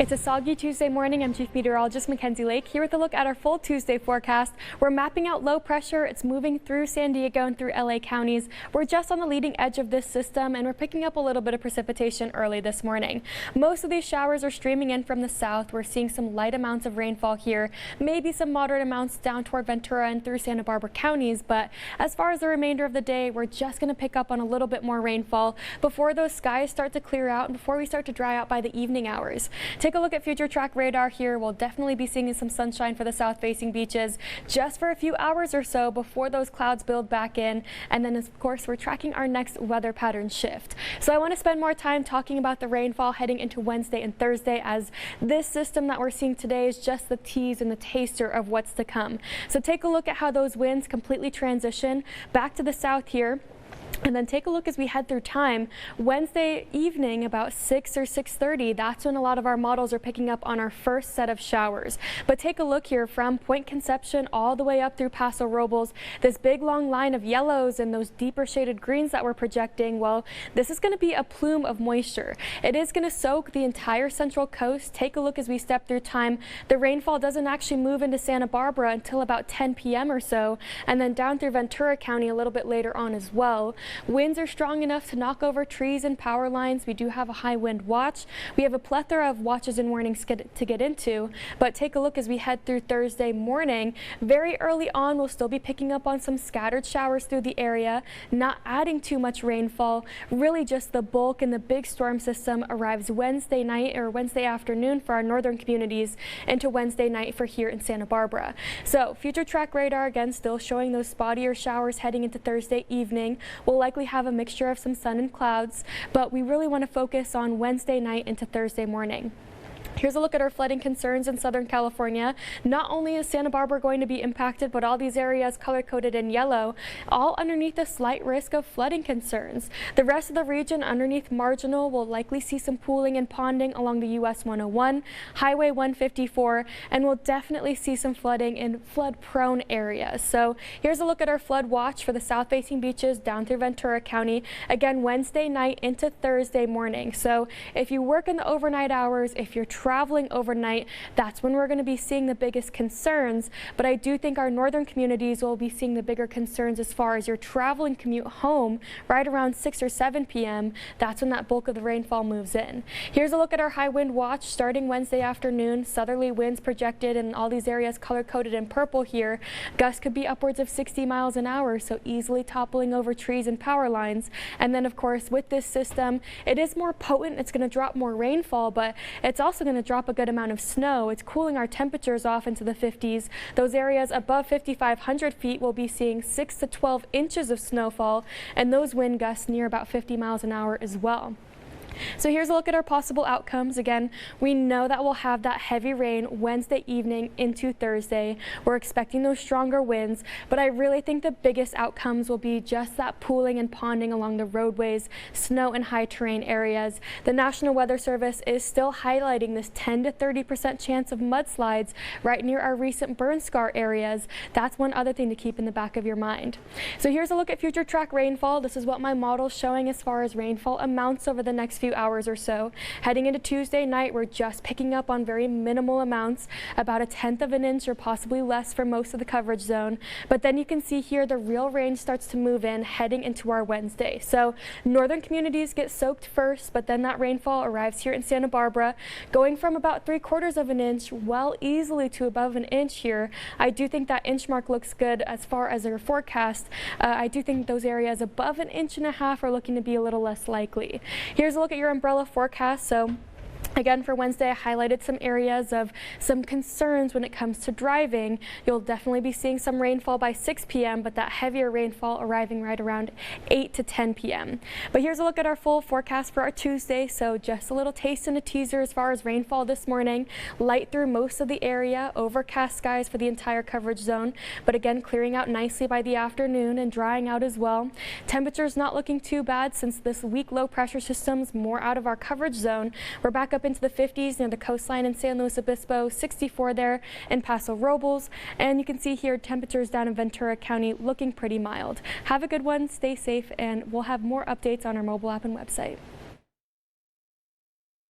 It's a soggy Tuesday morning. I'm Chief Meteorologist Mackenzie Lake here with a look at our full Tuesday forecast. We're mapping out low pressure. It's moving through San Diego and through LA counties. We're just on the leading edge of this system and we're picking up a little bit of precipitation early this morning. Most of these showers are streaming in from the south. We're seeing some light amounts of rainfall here, maybe some moderate amounts down toward Ventura and through Santa Barbara counties. But as far as the remainder of the day, we're just going to pick up on a little bit more rainfall before those skies start to clear out and before we start to dry out by the evening hours. Take a look at future track radar here. We'll definitely be seeing some sunshine for the south-facing beaches just for a few hours or so before those clouds build back in. And then, of course, we're tracking our next weather pattern shift. So I want to spend more time talking about the rainfall heading into Wednesday and Thursday, as this system that we're seeing today is just the tease and the taster of what's to come. So take a look at how those winds completely transition back to the south here. And then take a look as we head through time. Wednesday evening about 6 or 6:30, that's when a lot of our models are picking up on our first set of showers. But take a look here from Point Conception all the way up through Paso Robles, this big long line of yellows and those deeper shaded greens that we're projecting. Well, this is going to be a plume of moisture. It is going to soak the entire central coast. Take a look as we step through time. The rainfall doesn't actually move into Santa Barbara until about 10 p.m. or so, and then down through Ventura County a little bit later on as well. Winds are strong enough to knock over trees and power lines. We do have a high wind watch. We have a plethora of watches and warnings to get into, but take a look as we head through Thursday morning. Very early on, we'll still be picking up on some scattered showers through the area, not adding too much rainfall. Really just the bulk and the big storm system arrives Wednesday night or Wednesday afternoon for our northern communities into Wednesday night for here in Santa Barbara. So future track radar again still showing those spottier showers heading into Thursday evening. We'll likely have a mixture of some sun and clouds, but we really want to focus on Wednesday night into Thursday morning. Here's a look at our flooding concerns in Southern California. Not only is Santa Barbara going to be impacted, but all these areas color-coded in yellow, all underneath a slight risk of flooding concerns. The rest of the region underneath marginal will likely see some pooling and ponding along the US 101, Highway 154, and we'll definitely see some flooding in flood-prone areas. So here's a look at our flood watch for the south-facing beaches down through Ventura County, again Wednesday night into Thursday morning. So if you work in the overnight hours, if you're traveling overnight, that's when we're going to be seeing the biggest concerns. But I do think our northern communities will be seeing the bigger concerns as far as your traveling commute home right around 6 or 7 p.m. That's when that bulk of the rainfall moves in. Here's a look at our high wind watch starting Wednesday afternoon. Southerly winds projected in all these areas color-coded in purple here. Gusts could be upwards of 60 miles an hour, so easily toppling over trees and power lines. And then of course with this system, it is more potent. It's going to drop more rainfall, but it's also going to drop a good amount of snow. It's cooling our temperatures off into the 50s. Those areas above 5,500 feet will be seeing 6 to 12 inches of snowfall, and those wind gusts near about 50 miles an hour as well. So here's a look at our possible outcomes. Again, we know that we'll have that heavy rain Wednesday evening into Thursday. We're expecting those stronger winds, but I really think the biggest outcomes will be just that pooling and ponding along the roadways, snow and high terrain areas. The National Weather Service is still highlighting this 10 to 30% chance of mudslides right near our recent burn scar areas. That's one other thing to keep in the back of your mind. So here's a look at future track rainfall. This is what my model's showing as far as rainfall amounts over the next few hours or so. Heading into Tuesday night, we're just picking up on very minimal amounts, about 1/10 of an inch or possibly less for most of the coverage zone. But then you can see here the real rain starts to move in heading into our Wednesday. So northern communities get soaked first, but then that rainfall arrives here in Santa Barbara, going from about 3/4 of an inch well easily to above an inch here. I do think that inch mark looks good as far as our forecast. I do think those areas above 1.5 inches are looking to be a little less likely. Here's a look at your umbrella forecast. So again, for Wednesday, I highlighted some areas of some concerns when it comes to driving. You'll definitely be seeing some rainfall by 6 p.m., but that heavier rainfall arriving right around 8 to 10 p.m. But here's a look at our full forecast for our Tuesday. So just a little taste and a teaser as far as rainfall this morning. Light through most of the area, overcast skies for the entire coverage zone, but again, clearing out nicely by the afternoon and drying out as well. Temperatures not looking too bad since this weak low pressure system's more out of our coverage zone. We're back up into the 50s near the coastline in San Luis Obispo, 64 there in Paso Robles, and you can see here temperatures down in Ventura County looking pretty mild. Have a good one, stay safe, and we'll have more updates on our mobile app and website.